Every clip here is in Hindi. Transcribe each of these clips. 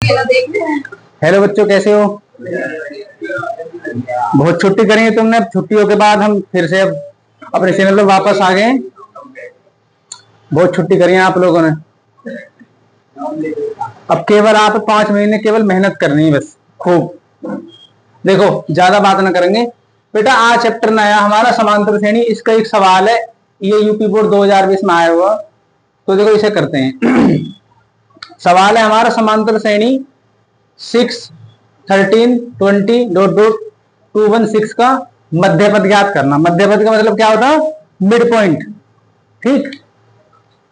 हेलो बच्चों, कैसे हो? बहुत छुट्टी करी है तुमने। अब छुट्टियों के बाद हम फिर से अब अपने चैनल पर वापस आ गए। बहुत छुट्टी करी है आप लोगों ने। अब केवल आप 5 महीने केवल मेहनत करनी है बस, खूब। देखो, ज्यादा बात ना करेंगे बेटा। आज चैप्टर नया हमारा समांतर श्रेणी। इसका एक सवाल है, ये यूपी बोर्ड 2020 में आया हुआ। तो देखो, इसे करते हैं। सवाल है हमारा समांतर श्रेणी 6, 13, 20 डॉट डॉट 216 का मध्य पद ज्ञात करना। मध्य पद का मतलब क्या होता है? Mid point. ठीक,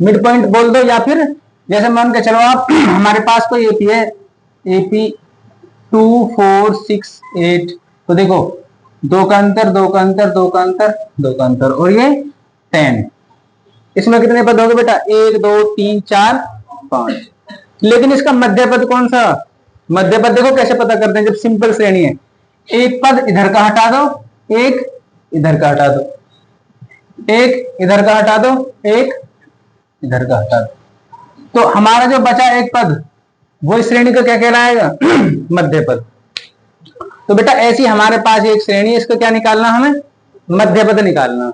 मिड पॉइंट बोल दो, या फिर जैसे मान के चलो आप हमारे पास कोई एपी है, एपी 2, 4, 6, 8। तो देखो, 2 का अंतर, 2 का अंतर, 2 का अंतर, 2 का अंतर, और ये 10। इसमें कितने पद हो गए बेटा? 1, 2, 3, 4, 5। लेकिन इसका मध्य पद कौन सा? मध्य पद देखो कैसे पता करते हैं। जब सिंपल श्रेणी है, एक पद इधर का हटा दो, एक इधर का हटा दो, एक इधर का हटा दो, एक इधर का हटा दो, तो हमारा जो बचा एक पद, वो इस श्रेणी का क्या कहलाएगा? मध्य पद। तो बेटा ऐसी हमारे पास एक श्रेणी है, इसको क्या निकालना? हमें मध्य पद निकालना।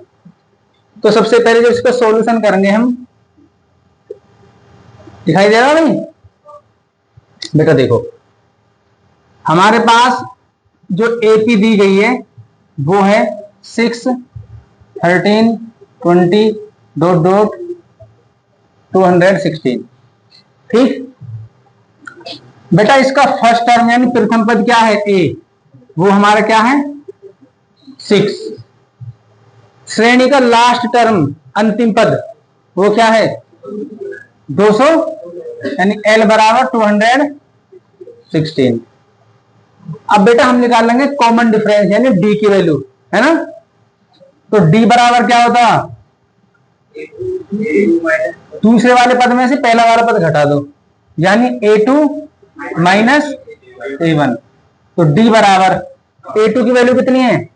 तो सबसे पहले जो इसका सॉल्यूशन करेंगे हम, दिखाई दे रहा है नहीं बेटा? देखो, हमारे पास जो एपी दी गई है वो है 6, 13, 20 डॉट डॉट 216। ठीक बेटा, इसका फर्स्ट टर्म यानी प्रथम पद क्या है? ए। वो हमारा क्या है? 6। श्रेणी का लास्ट टर्म, अंतिम पद, वो क्या है? 200, यानी एल बराबर 216। अब बेटा हम निकाल लेंगे कॉमन डिफरेंस, यानी डी की वैल्यू, है ना? तो डी बराबर क्या होता? दूसरे वाले पद में से पहला वाला पद घटा दो, यानी A2 माइनस A1। तो डी बराबर A2 की वैल्यू कितनी है?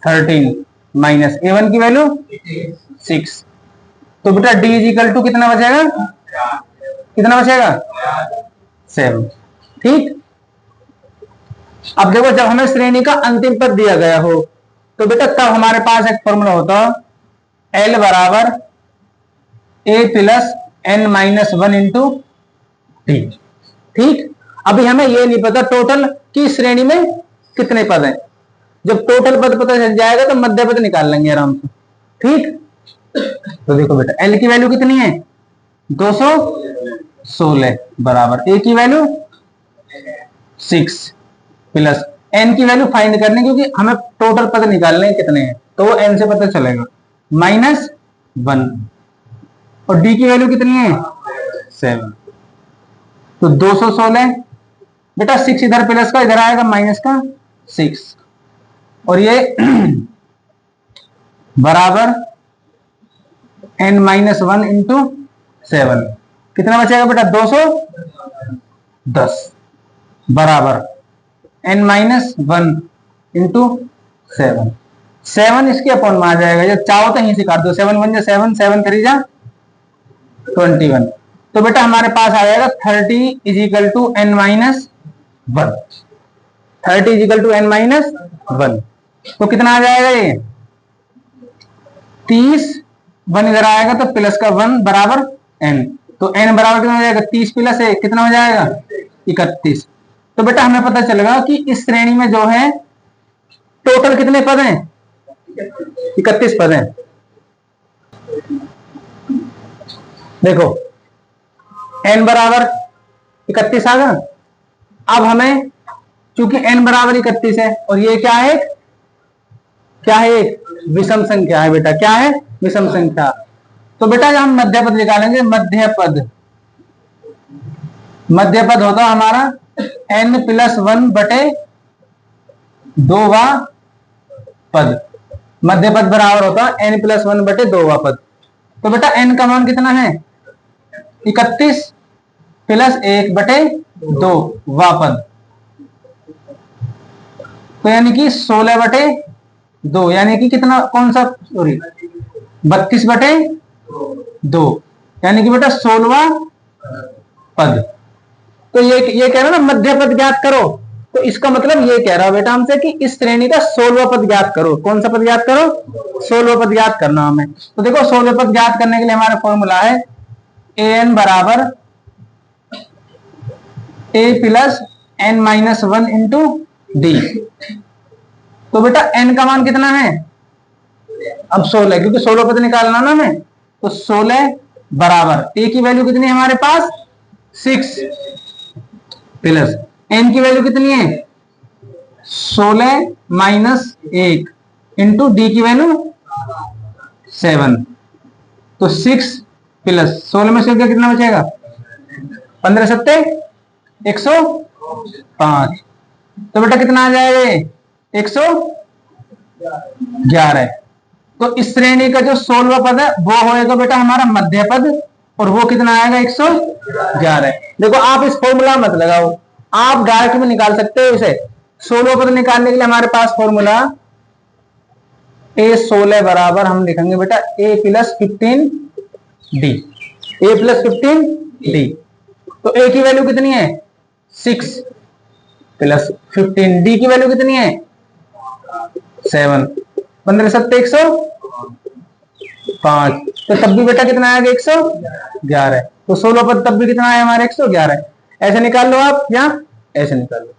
13 माइनस A1 की वैल्यू 6। तो बेटा डी इज इक्वल टू कितना बचेगा? कितना बचेगा? 7। ठीक। अब देखो, जब हमें श्रेणी का अंतिम पद दिया गया हो, तो बेटा तब हमारे पास एक फॉर्मूला होता है, L बराबर A plus N minus 1 into T. ठीक, अभी हमें ये नहीं पता टोटल की श्रेणी में कितने पद हैं। जब टोटल पद पता चल जाएगा तो मध्य पद निकाल लेंगे आराम से। ठीक, तो देखो बेटा, L की वैल्यू कितनी है? 216 बराबर A की वैल्यू 6 प्लस N की वैल्यू फाइंड करनी, क्योंकि हमें टोटल पद निकालने कितने हैं, तो वो N से पता चलेगा, माइनस 1। और D की वैल्यू कितनी है? 7। तो 216 बेटा, 6 इधर प्लस का, इधर आएगा माइनस का 6, और ये बराबर N माइनस 1 इंटू 7। कितना बचेगा बेटा? 210 बराबर N माइनस 1 इंटू 7। 7 इसके अपॉन में आ जाएगा, जब चाहो तो यहीं से काट दो। 7 1 जा 7, 7 3 जा 21। तो बेटा हमारे पास आ जाएगा 30 is equal to N minus 1। 30 is equal to N minus 1। तो कितना आ जाएगा? ये 30, 1 इधर आएगा तो प्लस का 1 बराबर N। तो N बराबर कितना हो जाएगा? 30 प्लस 1 कितना हो जाएगा? 31। तो बेटा हमें पता चलेगा कि इस श्रेणी में जो है टोटल कितने पद हैं? 31 पद हैं। देखो, N बराबर 31 आ गया। अब हमें, चूंकि N बराबर 31 है और ये क्या है? क्या है? एक विषम संख्या है बेटा। क्या है? विषम संख्या। तो बेटा जब हम मध्य पद निकालेंगे, मध्य पद, मध्य पद होगा हमारा N प्लस 1 बटे 2वां पद। मध्य पद बराबर होता है N प्लस 1 बटे 2वां पद। तो बेटा N का मान कितना है? 31 प्लस 1 बटे 2वां पद, तो यानी कि 16 बटे 2, यानी कि कितना, कौन सा, सॉरी 32 बटे 2, यानी कि बेटा 16वां पद। तो ये कह रहा ना मध्य पद ज्ञात करो, तो इसका मतलब ये कह रहा बेटा हमसे कि इस श्रेणी का 16वां पद ज्ञात करो। कौन सा पद ज्ञात करो? 16वां पद ज्ञात करना हमें। तो देखो 16वां पद ज्ञात करने के लिए हमारा फॉर्मूला है an बराबर a plus n minus 1 into D. तो बेटा n का मान कितना है? अब 16, क्योंकि 16 पद निकालना ना हमें, तो 16 बराबर a की वैल्यू कितनी है हमारे पास? 6 प्लस n की वैल्यू कितनी है? 16 माइनस 1 इंटू डी की वैल्यू 7। तो 6 प्लस 16 में से कितना बचेगा? 15 सत्ते 105। तो बेटा कितना आ जाएगा? 111। तो इस श्रेणी का जो 16वां पद है वो होएगा बेटा हमारा मध्य पद, और वो कितना आएगा? 111। देखो आप इस फॉर्मूला मत लगाओ, आप डायरेक्ट में निकाल सकते हो इसे। 16वां पद निकालने के लिए हमारे पास फॉर्मूला a16 बराबर हम लिखेंगे बेटा a plus 15 D. a plus 15 D. तो a की वैल्यू कितनी है? 6 प्लस 15, डी की वैल्यू कितनी है? 7। 15 सत्ते 105। तो तब भी बेटा कितना आएगा? 111। तो 16 पद तब भी कितना है हमारे? 111। ऐसे निकाल लो आप, या ऐसे निकाल लो।